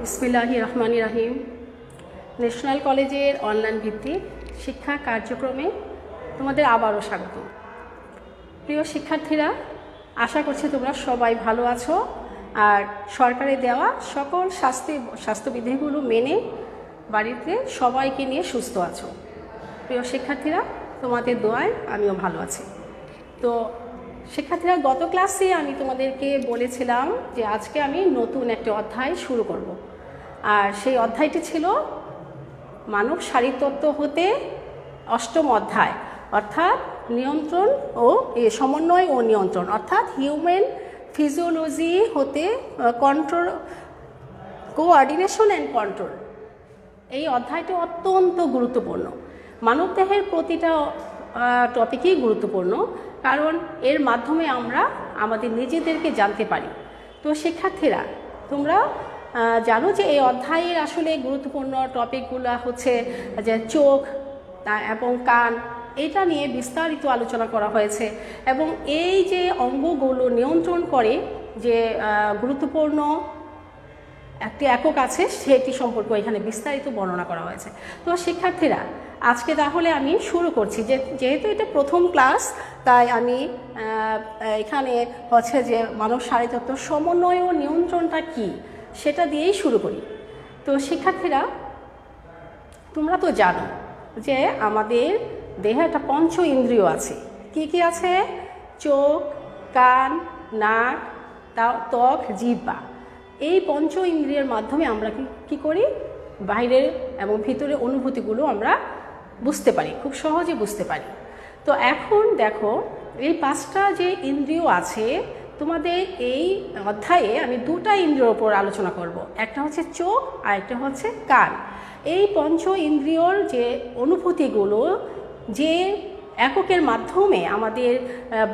বিসমিল্লাহির রহমানির রহিম। ন্যাশনাল কলেজের অনলাইন ভিত্তিক শিক্ষা কার্যক্রমে তোমাদের আবারও স্বাগত। প্রিয় শিক্ষার্থীরা, আশা করছি তোমরা সবাই ভালো আছো আর সরকারের দেওয়া সকল স্বাস্থ্যবিধিগুলো মেনে বাড়িতে সবাইকে নিয়ে সুস্থ আছো। প্রিয় শিক্ষার্থীরা, তোমাদের দোয়ায় আমিও ভালো আছি। তো শিক্ষার্থীরা, গত ক্লাসে আমি তোমাদেরকে বলেছিলাম যে আজকে আমি নতুন একটি অধ্যায় শুরু করব, আর সেই অধ্যায়টি ছিল মানব শারীরতত্ত্ব হতে অষ্টম অধ্যায়, অর্থাৎ নিয়ন্ত্রণ ও সমন্বয় ও নিয়ন্ত্রণ, অর্থাৎ হিউম্যান ফিজিওলজি হতে কন্ট্রোল, কোঅর্ডিনেশন অ্যান্ড কন্ট্রোল। এই অধ্যায়টি অত্যন্ত গুরুত্বপূর্ণ। মানবদেহের প্রতিটা টপিকই গুরুত্বপূর্ণ, কারণ এর মাধ্যমে আমরা আমাদের নিজেদেরকে জানতে পারি। তো শিক্ষার্থীরা, তোমরা জানো যে এই অধ্যায়ের আসলে গুরুত্বপূর্ণ টপিকগুলো হচ্ছে যে চোখ এবং কান, এটা নিয়ে বিস্তারিত আলোচনা করা হয়েছে, এবং এই যে অঙ্গগুলো নিয়ন্ত্রণ করে যে গুরুত্বপূর্ণ একটি একক আছে সেটি সম্পর্কে এখানে বিস্তারিত বর্ণনা করা হয়েছে। তো শিক্ষার্থীরা, আজকে তাহলে আমি শুরু করছি। যেহেতু এটা প্রথম ক্লাস, তাই আমি এখানে হচ্ছে যে মানব শারীরতত্ত্ব সমন্বয় ও নিয়ন্ত্রণটা কি সেটা দিয়েই শুরু করি। তো শিক্ষার্থীরা, তোমরা তো জানো যে আমাদের দেহে একটা পঞ্চ ইন্দ্রিয় আছে। কি কি আছে? চোখ, কান, নাক, ত্বক, জিহ্বা। এই পঞ্চ ইন্দ্রিয়ের মাধ্যমে আমরা কি করি? বাইরের এবং ভিতরের অনুভূতিগুলো আমরা বুঝতে পারি, খুব সহজে বুঝতে পারি। তো এখন দেখো, এই পাঁচটা যে ইন্দ্রিয় আছে, তোমাদের এই অধ্যায়ে আমি দুটা ইন্দ্রিয়র উপর আলোচনা করব। একটা হচ্ছে চোখ আর একটা হচ্ছে কান। এই পঞ্চ ইন্দ্রিয়র যে অনুভূতিগুলো যে এককের মাধ্যমে আমাদের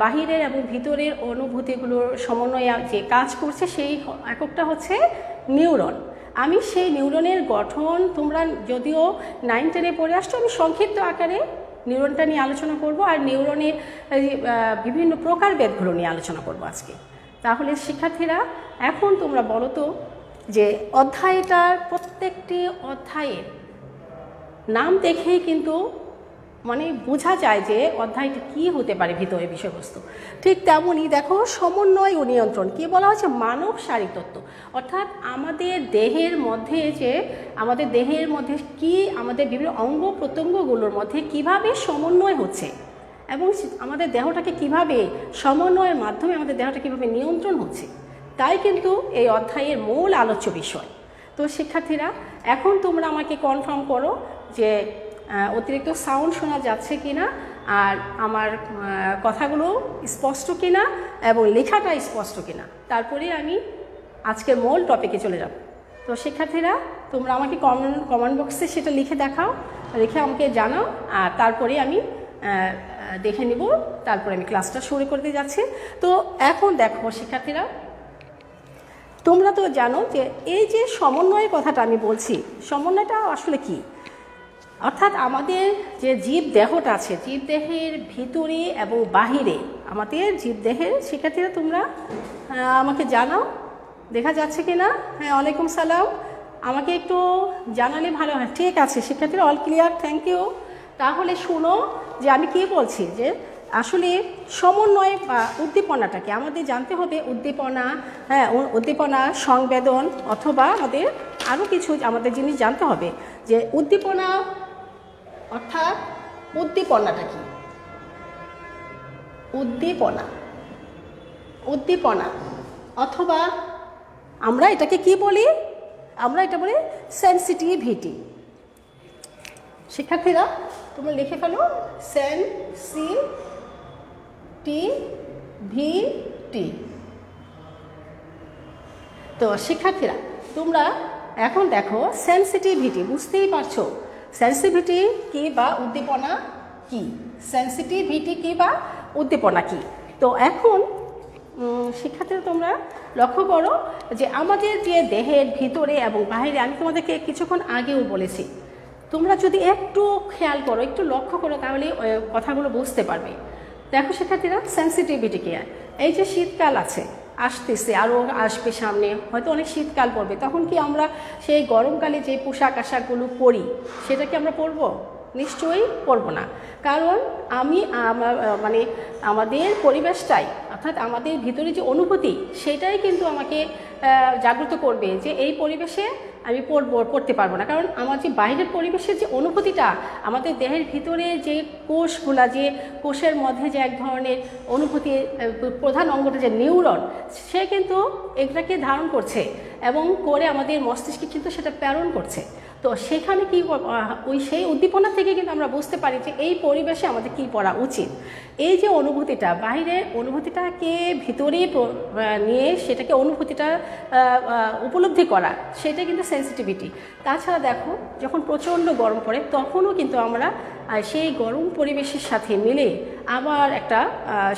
বাহিরের এবং ভিতরের অনুভূতিগুলোর সমন্বয়ে যে কাজ করছে, সেই এককটা হচ্ছে নিউরন। আমি সেই নিউরনের গঠন, তোমরা যদিও 9-10-এ পড়ে আসছো, আমি সংক্ষিপ্ত আকারে নিউরনটা নিয়ে আলোচনা করব, আর নিউরনের বিভিন্ন প্রকারভেদগুলো নিয়ে আলোচনা করব আজকে। তাহলে শিক্ষার্থীরা, এখন তোমরা বলো তো যে অধ্যায়টার প্রত্যেকটি অধ্যায়ের নাম দেখেই কিন্তু বোঝা যায় যে অধ্যায়টি কি হতে পারে ভিতরে বিষয়বস্তু। ঠিক তেমনই দেখো, সমন্বয় ও নিয়ন্ত্রণ কি বলা হচ্ছে? মানব শারীরতত্ত্ব, অর্থাৎ আমাদের দেহের মধ্যে কি, আমাদের বিভিন্ন অঙ্গ প্রত্যঙ্গগুলোর মধ্যে কিভাবে সমন্বয় হচ্ছে, এবং আমাদের দেহটাকে কিভাবে সমন্বয়ের মাধ্যমে আমাদের দেহটা কিভাবে নিয়ন্ত্রণ হচ্ছে, তাই কিন্তু এই অধ্যায়ের মূল আলোচ্য বিষয়। তো শিক্ষার্থীরা, এখন তোমরা আমাকে কনফার্ম করো যে অতিরিক্ত সাউন্ড শোনা যাচ্ছে কিনা, আর আমার কথাগুলো স্পষ্ট কিনা এবং লেখাটা স্পষ্ট কিনা, তারপরে আমি আজকের মূল টপিকে চলে যাব। তো শিক্ষার্থীরা, তোমরা আমাকে কমেন্ট বক্সে সেটা লিখে দেখাও, লিখে আমাকে জানাও, আর তারপরে আমি দেখে নিব, তারপরে আমি ক্লাসটা শুরু করতে যাচ্ছি। তো এখন দেখো শিক্ষার্থীরা, তোমরা তো জানো যে এই যে সমন্বয়ের কথাটা আমি বলছি, সমন্বয়টা আসলে কি? অর্থাৎ আমাদের যে জীবদেহটা আছে, জীবদেহের ভিতরে এবং বাহিরে, আমাদের জীবদেহের, শিক্ষার্থীরা তোমরা আমাকে জানাও দেখা যাচ্ছে কি না? হ্যাঁ, ওয়ালাইকুম সালাম, আমাকে একটু জানালে ভালো হয়। ঠিক আছে শিক্ষার্থীরা, অল ক্লিয়ার, থ্যাংক ইউ। তাহলে শুনো যে আমি কি বলছি, যে আসলে সমন্বয় বা উদ্দীপনাটাকে আমাদের জানতে হবে। উদ্দীপনা, সংবেদন, অথবা আমাদের আরও কিছু আমাদের জিনিস জানতে হবে। যে উদ্দীপনা অর্থাৎ উদ্দীপনাটা কি? উদ্দীপনা অথবা আমরা এটাকে কি বলি? আমরা এটা বলি সেন্সিটিভিটি। শিক্ষার্থীরা, তোমরা লিখে ফেলো সেন্সিটিভিটি। তো শিক্ষার্থীরা, তোমরা এখন দেখো সেন্সিটিভিটি, বুঝতেই পারছো সেন্সিটিভিটি কি বা উদ্দীপনা কি? সেন্সিটিভিটি কি বা উদ্দীপনা কি? তো এখন শিক্ষার্থীরা, তোমরা লক্ষ্য করো যে আমাদের যে দেহের ভিতরে এবং বাইরে, আমি তোমাদেরকে কিছুক্ষণ আগেও বলেছি, তোমরা যদি একটু খেয়াল করো, একটু লক্ষ্য করো, তাহলে কথাগুলো বুঝতে পারবে। দেখো শিক্ষার্থীরা, সেন্সিটিভিটি কি? এই যে শীতকাল আছে, আসতেছে, আরও আসবে সামনে, হয়তো অনেক শীতকাল পড়বে, তখন কি আমরা সেই গরমকালে যে পোশাক আশাকগুলো পরি সেটা কি আমরা পরবো? নিশ্চয়ই পরবো না। কারণ মানে আমাদের পরিবেশটাই, অর্থাৎ আমাদের ভিতরে যে অনুভূতি সেটাই কিন্তু আমাকে জাগ্রত করবে যে এই পরিবেশে আমি পড়তে পারবো না। কারণ আমার যে বাইরের পরিবেশের যে অনুভূতিটা, আমাদের দেহের ভিতরে যে কোষগুলা, যে কোষের মধ্যে যে এক ধরনের অনুভূতি, প্রধান অঙ্গটা যে নিউরন, সে কিন্তু এটাকে ধারণ করছে এবং করে আমাদের মস্তিষ্কে কিন্তু সেটা প্রেরণ করছে। তো সেখানে কি সেই উদ্দীপনা থেকে কিন্তু আমরা বুঝতে পারি যে এই পরিবেশে আমাদের কি পড়া উচিত। এই যে অনুভূতিটা, বাইরের অনুভূতিটাকে ভিতরে নিয়ে সেটাকে অনুভূতিটা উপলব্ধি করা, সেটা কিন্তু সেন্সিটিভিটি। তাছাড়া দেখো, যখন প্রচণ্ড গরম পড়ে তখনও কিন্তু আমরা সেই গরম পরিবেশের সাথে মিলে আবার একটা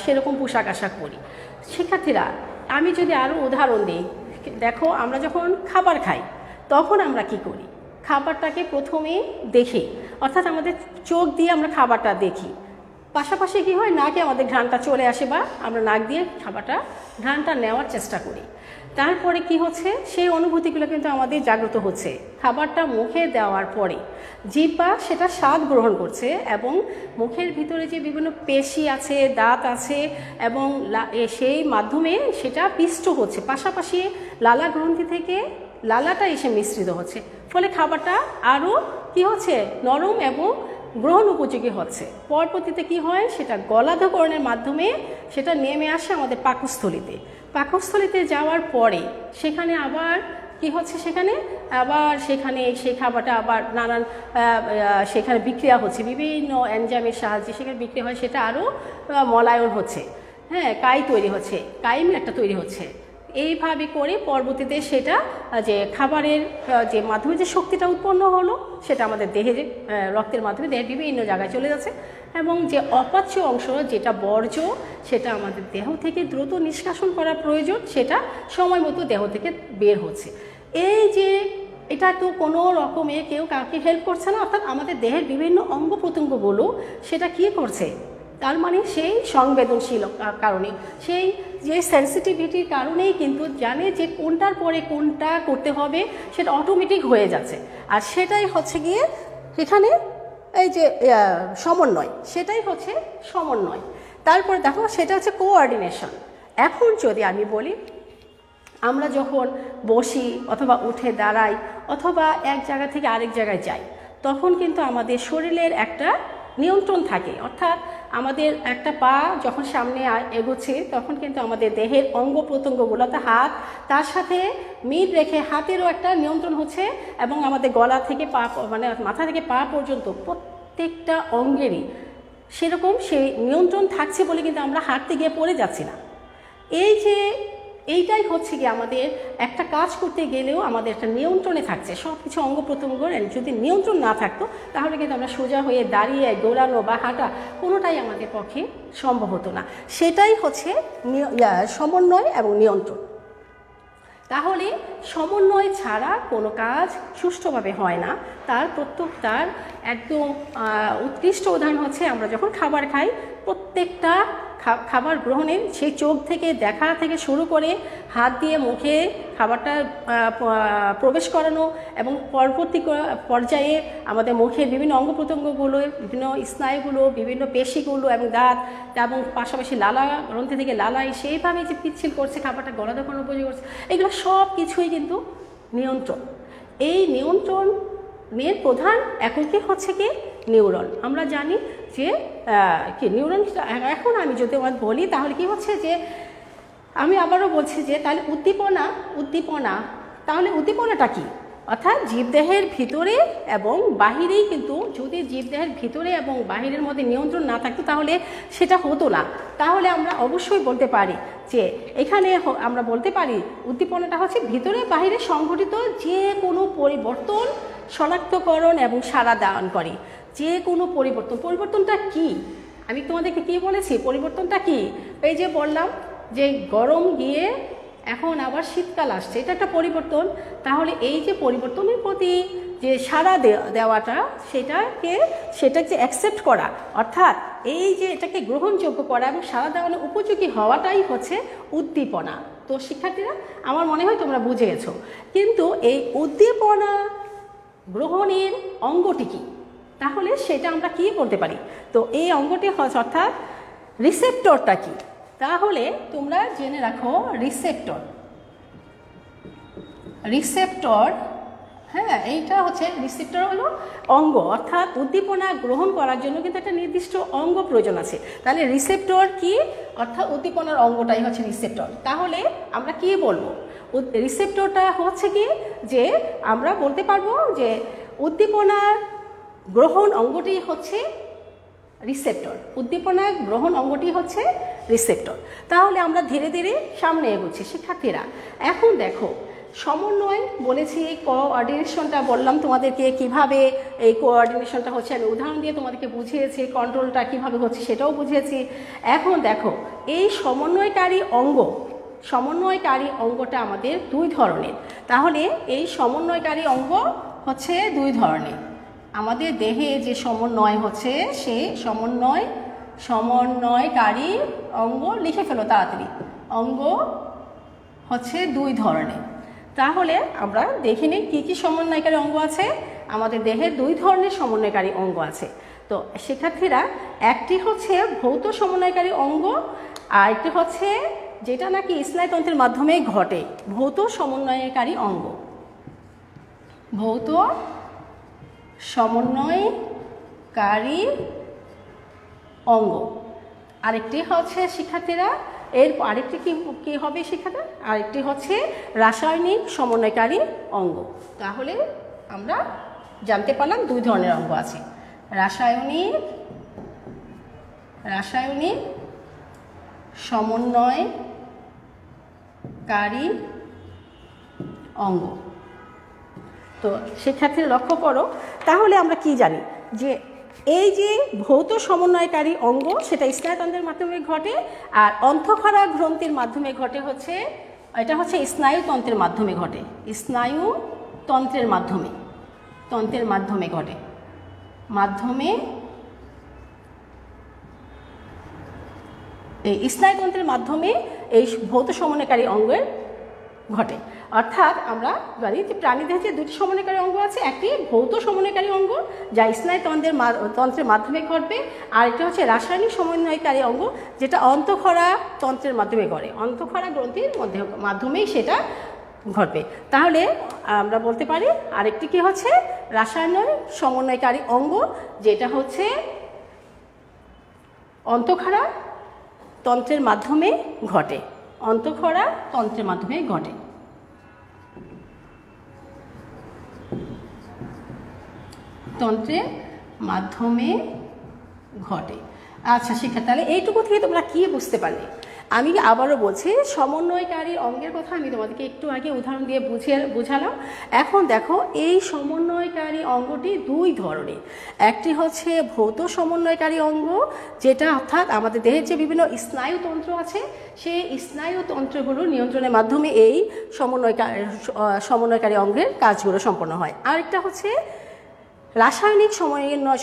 সেরকম পোশাক আশাক পরি। শিক্ষার্থীরা, আমি যদি আরও উদাহরণ দিই, দেখো আমরা যখন খাবার খাই তখন আমরা কি করি? খাবারটাকে প্রথমে দেখি, অর্থাৎ আমাদের চোখ দিয়ে আমরা খাবারটা দেখি, পাশাপাশি কি হয়, নাকে আমাদের ঘ্রাণটা চলে আসে বা আমরা নাক দিয়ে ঘ্রাণটা নেওয়ার চেষ্টা করি। তারপরে কি হচ্ছে, সেই অনুভূতিগুলো কিন্তু আমাদের জাগ্রত হচ্ছে। খাবারটা মুখে দেওয়ার পরে জিহ্বা সেটা স্বাদ গ্রহণ করছে এবং মুখের ভিতরে যে বিভিন্ন পেশি আছে, দাঁত আছে এবং সেই মাধ্যমে সেটা পিষ্ট হচ্ছে, পাশাপাশি লালা গ্রন্থি থেকে লালাটা এসে মিশ্রিত হচ্ছে, ফলে খাবারটা আরও কি হচ্ছে, নরম এবং গ্রহণ উপযোগী হচ্ছে। পরবর্তীতে কি হয়, সেটা গলাধকরণের মাধ্যমে সেটা নেমে আসে আমাদের পাকস্থলীতে। পাকস্থলীতে যাওয়ার পরে সেখানে আবার কি হচ্ছে, সেখানে সেই খাবারটা আবার নানান সেখানে বিক্রিয়া হচ্ছে, বিভিন্ন এনজাইমের সাহায্যে সেখানে বিক্রিয়া হয়, সেটা আরও মলায়ন হচ্ছে, হ্যাঁ, কাই তৈরি হচ্ছে, কাইম একটা তৈরি হচ্ছে। এইভাবে করে পরবর্তীতে সেটা যে খাবারের যে মাধ্যমে যে শক্তিটা উৎপন্ন হলো সেটা আমাদের দেহের রক্তের মাধ্যমে দেহের বিভিন্ন জায়গায় চলে যাচ্ছে এবং যে অপাচ্য অংশ, যেটা বর্জ্য, সেটা আমাদের দেহ থেকে দ্রুত নিষ্কাশন করা প্রয়োজন, সেটা সময় মতো দেহ থেকে বের হচ্ছে। এই যে এটা তো কোনো রকমে কেউ কাউকে হেল্প করছে না, অর্থাৎ আমাদের দেহের বিভিন্ন অঙ্গ প্রত্যঙ্গগুলো সেটা কী করছে, তার মানে সেই সংবেদনশীল কারণে, সেই যে সেন্সিটিভিটির কারণেই কিন্তু জানে যে কোনটার পরে কোনটা করতে হবে, সেটা অটোমেটিক হয়ে যাচ্ছে। আর সেটাই হচ্ছে গিয়ে এখানে এই যে সমন্বয়, সেটাই হচ্ছে সমন্বয়। তারপরে দেখো, সেটা হচ্ছে কোঅর্ডিনেশন। এখন যদি আমি বলি, আমরা যখন বসি অথবা উঠে দাঁড়াই অথবা এক জায়গা থেকে আরেক জায়গায় যাই, তখন কিন্তু আমাদের শরীরের একটা নিয়ন্ত্রণ থাকে, অর্থাৎ আমাদের একটা পা যখন সামনে এগোচ্ছে তখন কিন্তু আমাদের দেহের অঙ্গ প্রত্যঙ্গগুলোতে হাত, তার সাথে মিল রেখে হাতেরও একটা নিয়ন্ত্রণ হচ্ছে এবং আমাদের গলা থেকে পা, মানে মাথা থেকে পা পর্যন্ত প্রত্যেকটা অঙ্গেরই সেরকম সেই নিয়ন্ত্রণ থাকছে বলে কিন্তু আমরা হাঁটতে গিয়ে পড়ে যাচ্ছি না। এইটাই হচ্ছে কি, আমাদের একটা কাজ করতে গেলেও আমাদের একটা নিয়ন্ত্রণে থাকছে সব কিছু অঙ্গ প্রত্যঙ্গ। যদি নিয়ন্ত্রণ না থাকতো তাহলে কিন্তু আমরা সোজা হয়ে দাঁড়িয়ে দৌড়ানো বা হাঁটা কোনোটাই আমাদের পক্ষে সম্ভব হতো না। সেটাই হচ্ছে সমন্বয় এবং নিয়ন্ত্রণ। তাহলে সমন্বয় ছাড়া কোনো কাজ সুষ্ঠুভাবে হয় না। তার একদম উৎকৃষ্ট উদাহরণ হচ্ছে আমরা যখন খাবার খাই, প্রত্যেকটা খাবার গ্রহণের সেই চোখ থেকে দেখা থেকে শুরু করে হাত দিয়ে মুখে খাবারটা প্রবেশ করানো এবং পরবর্তী পর্যায়ে আমাদের মুখের বিভিন্ন অঙ্গ প্রত্যঙ্গগুলো, বিভিন্ন স্নায়ুগুলো, বিভিন্ন পেশিগুলো এবং দাঁত এবং পাশাপাশি লালা গ্রন্থি থেকে লালাই সেইভাবে যে পিচ্ছিল করছে, খাবারটা গলা দোকানো উপযোগী করছে, এগুলো সব কিছুই কিন্তু নিয়ন্ত্রণ। এই নিয়ন্ত্রণের প্রধান এককই হচ্ছে কি, নিউরন। আমরা জানি যে কি নিউরন। এখন আমি যদি বলি তাহলে কি হচ্ছে যে, আমি আবারও বলছি যে তাহলে তাহলে উদ্দীপনাটা কি, অর্থাৎ জীবদেহের ভিতরে এবং বাহিরেই কিন্তু, যদি জীবদেহের ভিতরে এবং বাহিরের মধ্যে নিয়ন্ত্রণ না থাকতো তাহলে সেটা হতো না। তাহলে আমরা অবশ্যই বলতে পারি যে এখানে আমরা বলতে পারি উদ্দীপনাটা হচ্ছে ভিতরে বাহিরে সংঘটিত যে কোনো পরিবর্তন শনাক্তকরণ এবং সাড়া দান করে। যে কোনো পরিবর্তনটা কি, আমি তোমাদেরকে কি বলেছি, পরিবর্তনটা কি? এই যে বললাম যে গরম গিয়ে এখন আবার শীতকাল আসছে, এটা একটা পরিবর্তন। তাহলে এই যে পরিবর্তনের প্রতি যে সাড়া দেওয়াটা, সেটাকে অ্যাকসেপ্ট করা, অর্থাৎ এই যে এটাকে গ্রহণযোগ্য করা এবং সাড়া দেওয়ানোর উপযোগী হওয়াটাই হচ্ছে উদ্দীপনা। তো শিক্ষার্থীরা আমার মনে হয় তোমরা বুঝে গেছো, কিন্তু এই উদ্দীপনা গ্রহণের অঙ্গটি কি, তাহলে সেটা আমরা কি করতে পারি। তো এই অঙ্গটি অর্থাৎ রিসেপ্টরটা কি, তাহলে তোমরা জেনে রাখো রিসেপ্টর হ্যাঁ, এইটা হচ্ছে রিসেপ্টর হলো অঙ্গ, অর্থাৎ উদ্দীপনা গ্রহণ করার জন্য কিন্তু একটা নির্দিষ্ট অঙ্গ প্রয়োজন আছে। তাহলে রিসেপ্টর কি, অর্থাৎ উদ্দীপনার অঙ্গটাই হচ্ছে রিসেপ্টর। তাহলে আমরা কি বলবো, রিসেপ্টরটা হচ্ছে কি, যে আমরা বলতে পারবো যে উদ্দীপনার গ্রহণ অঙ্গটি হচ্ছে রিসেপ্টর, উদ্দীপনা গ্রহণ অঙ্গটি হচ্ছে রিসেপ্টর। তাহলে আমরা ধীরে ধীরে সামনে এগোচ্ছি শিক্ষার্থীরা। এখন দেখো সমন্বয় বলেছি, কোঅর্ডিনেশনটা বললাম তোমাদেরকে, কিভাবে এই কোঅর্ডিনেশনটা হচ্ছে আমি উদাহরণ দিয়ে তোমাদেরকে বুঝিয়েছি, কন্ট্রোলটা কিভাবে হচ্ছে সেটাও বুঝিয়েছি। এখন দেখো এই সমন্বয়কারী অঙ্গটা আমাদের দুই ধরনের। তাহলে এই সমন্বয়কারী অঙ্গ হচ্ছে দুই ধরনের। আমাদের দেহে যে সমন্বয় হচ্ছে সে সমন্বয়কারী অঙ্গ লিখে ফেলো তাড়াতাড়ি, অঙ্গ হচ্ছে দুই ধরনের। তাহলে আমরা দেখে নিই কী কী সমন্বয়কারী অঙ্গ আছে। আমাদের দেহের দুই ধরনের সমন্বয়কারী অঙ্গ আছে। তো শিক্ষার্থীরা, একটি হচ্ছে ভৌত সমন্বয়কারী অঙ্গ, আর একটি হচ্ছে যেটা নাকি স্নায়ুতন্ত্রের মাধ্যমে ঘটে, ভৌত সমন্বয়কারী অঙ্গ, ভৌত সমন্বয়কারী অঙ্গ। আরেকটি হচ্ছে শিক্ষার্থীরা, এর আরেকটি কি হবে শিক্ষার্থীরা, আরেকটি হচ্ছে রাসায়নিক সমন্বয়কারী অঙ্গ। তাহলে আমরা জানতে পারলাম দুই ধরনের অঙ্গ আছে, রাসায়নিক সমন্বয়কারী অঙ্গ। তো শিক্ষার্থীরা লক্ষ্য করো, তাহলে আমরা কি জানি যে এই যে ভৌত সমন্বয়কারী অঙ্গ সেটা স্নায়ুতন্ত্রের মাধ্যমে ঘটে, আর অন্তঃক্ষরা গ্রন্থির মাধ্যমে ঘটে হচ্ছে, এটা হচ্ছে স্নায়ুতন্ত্রের মাধ্যমে ঘটে, স্নায়ুতন্ত্রের মাধ্যমে ঘটে, এই স্নায়ুতন্ত্রের মাধ্যমে এই ভৌত সমন্বয়কারী অঙ্গের ঘটে। অর্থাৎ আমরা জানি যে প্রাণীদেহে যে দুটি সমন্বয়কারী অঙ্গ আছে, একটি ভৌত সমন্বয়কারী অঙ্গ যা স্নায়ুতন্ত্রের মাধ্যমে ঘটবে, আর এটা হচ্ছে রাসায়নিক সমন্বয়কারী অঙ্গ যেটা অন্তঃক্ষরা তন্ত্রের মাধ্যমে ঘটে, অন্তঃক্ষরা গ্রন্থির মাধ্যমেই সেটা ঘটবে। তাহলে আমরা বলতে পারি আরেকটি কি হচ্ছে রাসায়নিক সমন্বয়কারী অঙ্গ, যেটা হচ্ছে অন্তঃক্ষরা তন্ত্রের মাধ্যমে ঘটে, অন্তঃক্ষরা তন্ত্রের মাধ্যমে ঘটে। তন্ত্রের মাধ্যমে ঘটে। আচ্ছা শিক্ষা, তাহলে এইটুকু থেকে তোমরা কি বুঝতে পারলে? আমি আবারও বলছি, সমন্বয়কারী অঙ্গের কথা আমি তোমাদেরকে একটু আগে উদাহরণ দিয়ে বুঝালাম। এখন দেখো এই সমন্বয়কারী অঙ্গটি দুই ধরনের। একটি হচ্ছে ভৌত সমন্বয়কারী অঙ্গ, যেটা অর্থাৎ আমাদের দেহের যে বিভিন্ন স্নায়ুতন্ত্র আছে সেই স্নায়ুতন্ত্রগুলোর নিয়ন্ত্রণের মাধ্যমে এই সমন্বয়কারী অঙ্গের কাজগুলো সম্পন্ন হয়। আরেকটা হচ্ছে রাসায়নিক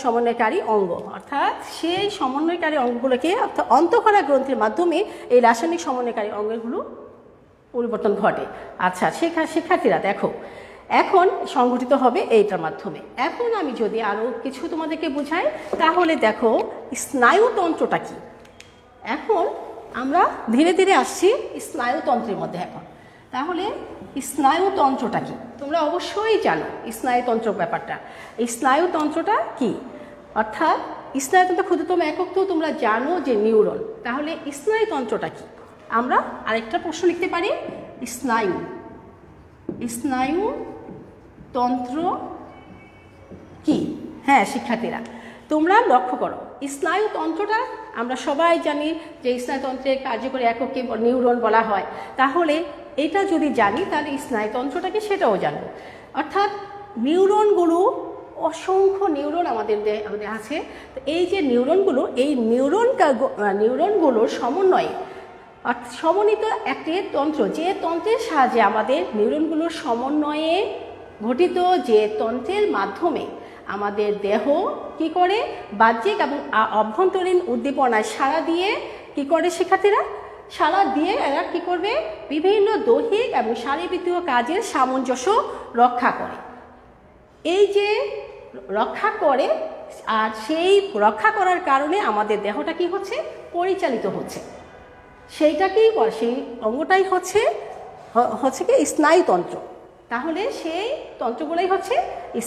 সমন্বয়কারী অঙ্গ, অর্থাৎ সেই সমন্বয়কারী অঙ্গগুলোকে অর্থাৎ অন্তঃক্ষরা গ্রন্থির মাধ্যমে এই রাসায়নিক সমন্বয়কারী অঙ্গগুলো পরিবর্তন ঘটে। আচ্ছা শিক্ষার্থীরা দেখো, এখন সংঘটিত হবে এইটার মাধ্যমে। এখন আমি যদি আরও কিছু তোমাদেরকে বুঝাই, তাহলে দেখো স্নায়ুতন্ত্রটা কি। এখন আমরা ধীরে ধীরে আসছি স্নায়ুতন্ত্রের মধ্যে। এখন তাহলে স্নায়ুতন্ত্রটা কি তোমরা অবশ্যই জানো, স্নায়ুতন্ত্র ব্যাপারটা। এই স্নায়ুতন্ত্রটা কি, অর্থাৎ স্নায়ুতন্ত্র ক্ষুদ্রতম একক তো তোমরা জানো যে নিউরন। তাহলে স্নায়ুতন্ত্রটা কি, আমরা আরেকটা প্রশ্ন লিখতে পারি, স্নায়ুতন্ত্র কি। হ্যাঁ শিক্ষার্থীরা, তোমরা লক্ষ্য করো, স্নায়ুতন্ত্রটা আমরা সবাই জানি যে স্নায়ুতন্ত্রের কার্যকরী এককে নিউরন বলা হয়। তাহলে এটা যদি জানি তাহলে স্নায়ুতন্ত্রটাকে সেটাও জানবো। অর্থাৎ নিউরনগুলো, অসংখ্য নিউরন আমাদের আছে। তো এই যে নিউরনগুলো, এই নিউরনগুলোর সমন্বয়ে সমন্বিত একটি তন্ত্র, যে তন্ত্রের সাহায্যে আমাদের নিউরনগুলোর সমন্বয়ে ঘটিত যে তন্ত্রের মাধ্যমে আমাদের দেহ কি করে বাহ্যিক এবং অভ্যন্তরীণ উদ্দীপনায় সাড়া দিয়ে কি করে শিক্ষার্থীরা সাড়া দিয়ে এরা কী করবে, বিভিন্ন দৈহিক এবং শারীরবৃত্তীয় কাজের সামঞ্জস্য রক্ষা করে। এই যে রক্ষা করে, আর সেই রক্ষা করার কারণে আমাদের দেহটা কি হচ্ছে, পরিচালিত হচ্ছে। সেইটাকেই সেই অঙ্গটাই হচ্ছে কি স্নায়ুতন্ত্র। তাহলে সেই তন্ত্রগুলাই হচ্ছে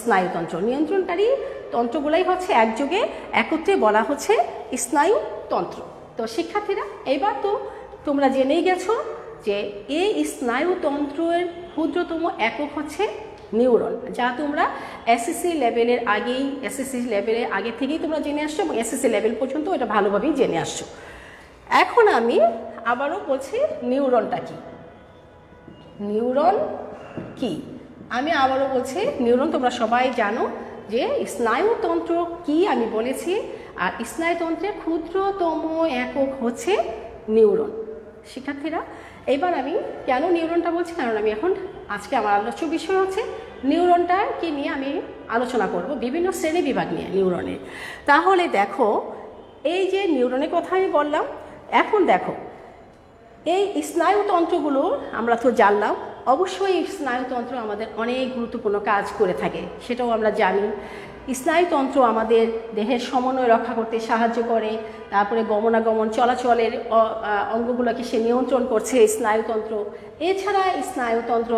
স্নায়ুতন্ত্র, নিয়ন্ত্রণকারী তন্ত্রগুলাই হচ্ছে একযোগে একত্রে বলা হচ্ছে স্নায়ুতন্ত্র। তো শিক্ষার্থীরা, এবার তো তোমরা জেনেই গেছো যে এই স্নায়ুতন্ত্রের ক্ষুদ্রতম একক হচ্ছে নিউরন, যা তোমরা এসএসসি লেভেলের আগে থেকেই তোমরা জেনে আসছো এবং এসএসসি লেভেল পর্যন্ত এটা ভালোভাবেই জেনে আসছো। এখন আমি আবারও বলছি নিউরনটা কি। নিউরন কি আমি আবারও বলছি, নিউরন তোমরা সবাই জানো যে স্নায়ুতন্ত্র কি আমি বলেছি, আর স্নায়ুতন্ত্রের ক্ষুদ্রতম একক হচ্ছে নিউরন। শিক্ষার্থীরা, এবার আমি কেন নিউরনটা বলছি, কারণ আমি এখন আজকে আমার আলোচ্য বিষয় হচ্ছে নিউরনটা কি নিয়ে আমি আলোচনা করব, বিভিন্ন শ্রেণী বিভাগ নিয়ে নিউরনের। তাহলে দেখো, এই যে নিউরনের কথা আমি বললাম, এখন দেখো এই স্নায়ুতন্ত্রগুলো আমরা তো জানলাম, অবশ্যই স্নায়ুতন্ত্র আমাদের অনেক গুরুত্বপূর্ণ কাজ করে থাকে, সেটাও আমরা জানি। স্নায়ুতন্ত্র আমাদের দেহের সমন্বয় রক্ষা করতে সাহায্য করে, তারপরে গমনাগমন চলাচলের অঙ্গগুলোকে সে নিয়ন্ত্রণ করছে স্নায়ুতন্ত্র। এছাড়া স্নায়ুতন্ত্র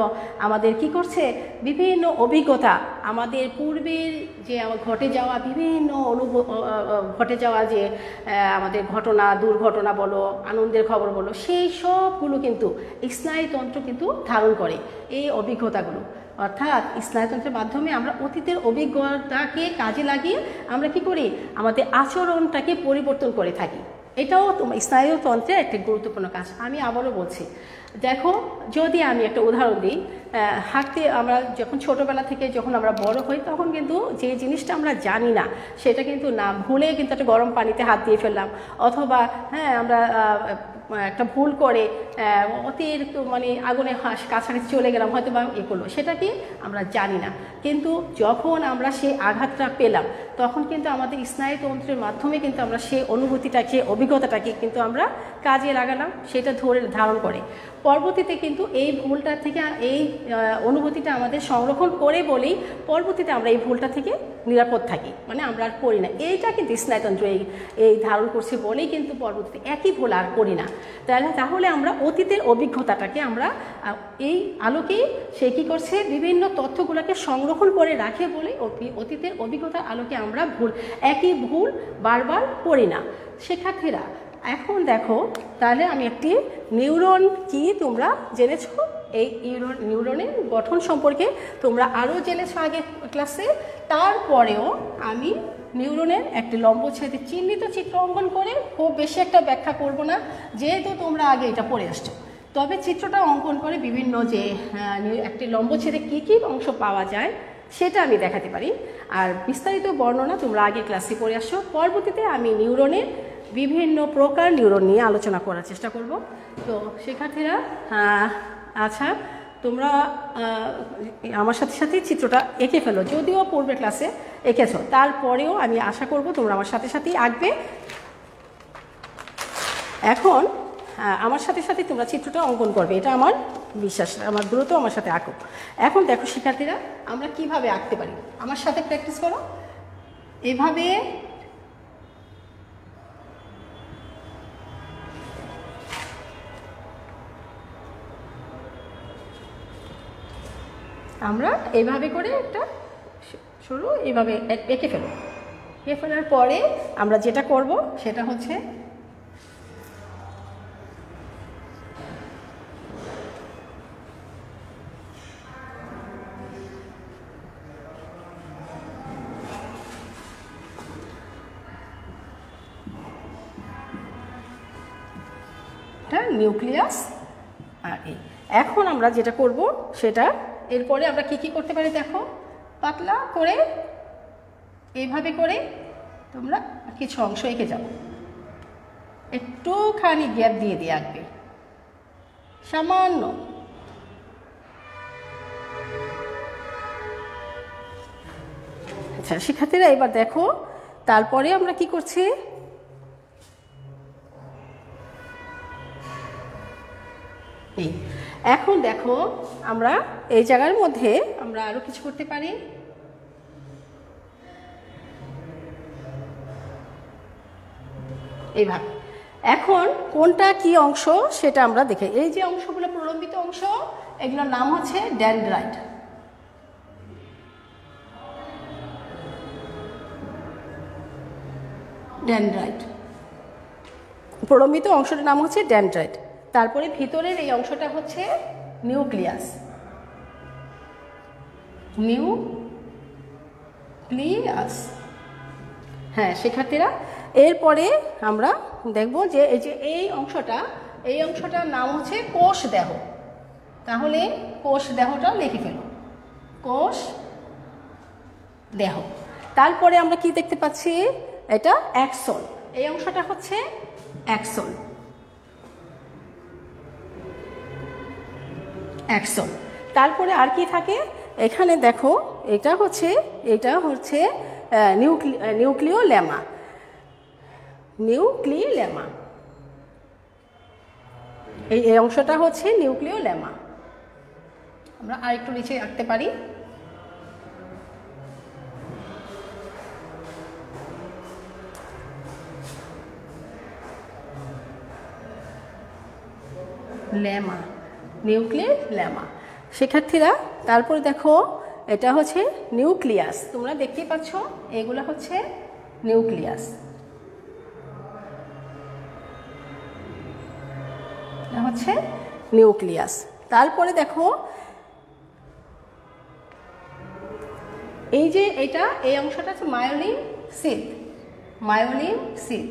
আমাদের কি করছে, বিভিন্ন অভিজ্ঞতা, আমাদের পূর্বের যে ঘটে যাওয়া বিভিন্ন ঘটে যাওয়া যে আমাদের ঘটনা, দুর্ঘটনা বলো, আনন্দের খবর বলো, সেই সবগুলো কিন্তু স্নায়ুতন্ত্র কিন্তু ধারণ করে এই অভিজ্ঞতাগুলো। অর্থাৎ স্নায়ুতন্ত্রের মাধ্যমে আমরা অতীতের অভিজ্ঞতাকে কাজে লাগিয়ে আমরা কি করি, আমাদের আচরণটাকে পরিবর্তন করে থাকি। এটাও স্নায়ুতন্ত্রের একটি গুরুত্বপূর্ণ কাজ। আমি আবারও বলছি, দেখো যদি আমি একটা উদাহরণ দিই, হাঁটতে আমরা যখন ছোটোবেলা থেকে যখন আমরা বড় হই, তখন কিন্তু যে জিনিসটা আমরা জানি না সেটা কিন্তু না ভুলে কিন্তু একটা গরম পানিতে হাত দিয়ে ফেললাম, অথবা আমরা একটা ভুল করে অতিরিক্ত আগুনে কাছাকাছি চলে গেলাম, হয়তো বা করলো, সেটা কি আমরা জানি না। কিন্তু যখন আমরা সেই আঘাতটা পেলাম, তখন কিন্তু আমাদের স্নায়ুতন্ত্রের মাধ্যমে কিন্তু আমরা সেই অনুভূতিটাকে, অভিজ্ঞতাটাকে কিন্তু আমরা কাজে লাগালাম, সেটা ধারণ করে। পরবর্তীতে কিন্তু এই ভুলটা থেকে, এই অনুভূতিটা আমাদের সংরক্ষণ করে বলেই পরবর্তীতে আমরা এই ভুলটা থেকে নিরাপদ থাকি, আমরা আর করি না। এইটা কিন্তু স্নায়ুতন্ত্র এই ধারণ করছে বলেই কিন্তু পরবর্তীতে একই ভুল আর করি না। তাহলে আমরা অতীতের অভিজ্ঞতাটাকে আমরা এই আলোকেই সে কী করছে, বিভিন্ন তথ্যগুলোকে সংরক্ষণ করে রাখে বলে অতীতের অভিজ্ঞতার আলোকে আমরা একই ভুল বারবার করি না। শিক্ষার্থীরা, এখন দেখো, তাহলে আমি একটি নিউরন কি তোমরা জেনেছ, এই নিউরনের গঠন সম্পর্কে তোমরা আরও জেনেছ আগে ক্লাসে। তারপরেও আমি নিউরনের একটি লম্বচ্ছেদে চিহ্নিত চিত্র অঙ্কন করে খুব বেশি একটা ব্যাখ্যা করব না, যেহেতু তোমরা আগে এটা পড়ে আসছো। তবে চিত্রটা অঙ্কন করে বিভিন্ন যে একটি লম্বচ্ছেদে কী কী অংশ পাওয়া যায় সেটা আমি দেখাতে পারি। আর বিস্তারিত বর্ণনা তোমরা আগে ক্লাসে পড়ে আসছো। পরবর্তীতে আমি নিউরনের বিভিন্ন প্রকার নিউরন নিয়ে আলোচনা করার চেষ্টা করব। তো শিক্ষার্থীরা, আচ্ছা, তোমরা আমার সাথে সাথে চিত্রটা এঁকে ফেলো, যদিও পূর্বের ক্লাসে এঁকেছো, তারপরেও আমি আশা করব তোমরা আমার সাথে সাথেই আঁকবে। এখন আমার সাথে সাথে তোমরা চিত্রটা অঙ্কন করবে, এটা আমার বিশ্বাস, আমার দ্রুত আমার সাথে আঁকো। এখন দেখো শিক্ষার্থীরা, আমরা কিভাবে আঁকতে পারি, আমার সাথে প্র্যাকটিস করো। এভাবে আমরা এইভাবে করে একটা শুরু এইভাবে এঁকে ফেলো। এঁকে ফেলার পরে আমরা যেটা করব সেটা হচ্ছে নিউক্লিয়াস। আর এখন আমরা যেটা করব সেটা, এরপরে আমরা কি কি করতে পারি দেখো, পাতলা করে এইভাবে করে তোমরা কিছু অংশ এঁকে যাও, একটুখানি গ্যাপ দিয়ে দিয়ে আঁকবে, সামান্য। আচ্ছা শিক্ষার্থীরা, এবার দেখো তারপরে আমরা কি করছি, এখন দেখো আমরা এই জায়গার মধ্যে আমরা আরো কিছু করতে পারি। এইভাবে এখন কোনটা কি অংশ সেটা আমরা দেখি। এই যে অংশগুলো প্রলম্বিত অংশ, এগুলোর নাম হচ্ছে ডেনড্রাইট। ডেনড্রাইট, প্রলম্বিত অংশটার নাম হচ্ছে ডেনড্রাইট। তারপরে ভিতরের এই অংশটা হচ্ছে নিউক্লিয়াস। নিউক্লিয়াস, হ্যাঁ শিক্ষার্থীরা। এরপরে আমরা দেখব যে এই অংশটার নাম হচ্ছে কোষ দেহ। তাহলে কোষ দেহটা লিখে ফেলো, কোষ দেহ। তারপরে আমরা কি দেখতে পাচ্ছি, এটা অ্যাক্সন। এই অংশটা হচ্ছে অ্যাক্সন। অ্যাক্সন। তারপরে আর কি থাকে এখানে দেখো, এটা হচ্ছে নিউক্লিওলেমা। নিউক্লিওলেমা, এই অংশটা হচ্ছে নিউক্লিওলেমা। আমরা আরেকটু নিচে রাখতে পারি। লেমা, নিউক্লিওলেমা। শিক্ষার্থীরা তারপরে দেখো এটা হচ্ছে নিউক্লিয়াস। তোমরা দেখতেই পাচ্ছ এগুলো হচ্ছে নিউক্লিয়াস। এটা হচ্ছে নিউক্লিয়াস। তারপরে দেখো এই যে এই অংশটা হচ্ছে myelin sheath. Myelin sheath,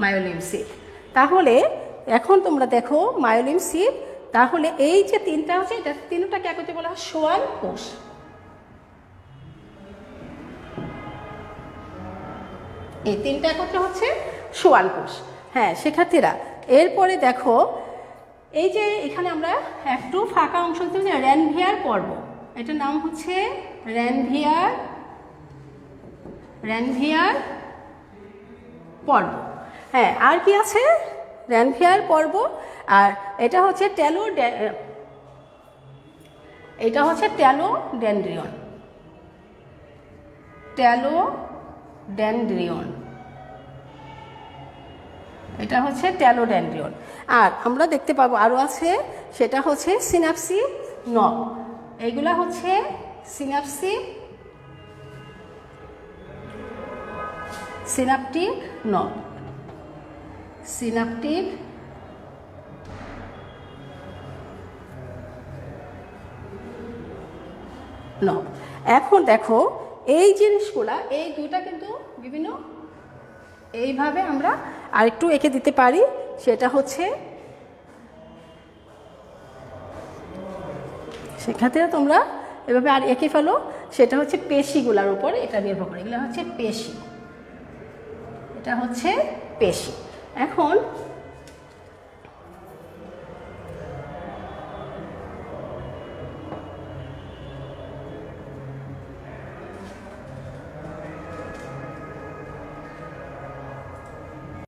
myelin sheath. তাহলে এখন তোমরা দেখো মায়োলিন সিথ। তাহলে এই যে তিনটা হচ্ছে, এটা তিনটাকে একত্রে বলা হয় সোয়ান কোষ। এই তিনটা একত্রে হচ্ছে সোয়ান কোষ। হ্যাঁ শিক্ষার্থীরা, এরপরে দেখো এই যে এখানে আমরা একটু ফাঁকা অংশ দিতে রেনভিয়ার পর্ব। এটার নাম হচ্ছে রেনভিয়ার পর্ব। হ্যাঁ, আর কি আছে, রেনভিয়ার পর্ব। আর এটা হচ্ছে ট্যালোডেনড্রিয়ন। ট্যালোডেনড্রিয়ন, এটা হচ্ছে ট্যালোডেনড্রিয়ন। আর আমরা দেখতে পাবো আরো আছে, সেটা হচ্ছে সিনাপসিক নব। এইগুলা হচ্ছে সিনাপটিক নব। সিনাপটিক নব। এখন দেখো এই জিনিসগুলা, এই দুইটা কিন্তু বিভিন্ন এইভাবে আমরা আরেকটু এঁকে দিতে পারি। সেটা হচ্ছে, সেক্ষেত্রে তোমরা এভাবে আর এঁকে ফেলো। সেটা হচ্ছে পেশিগুলার উপর এটা নির্ভর করে। এগুলো হচ্ছে পেশি, এটা হচ্ছে পেশি। এখন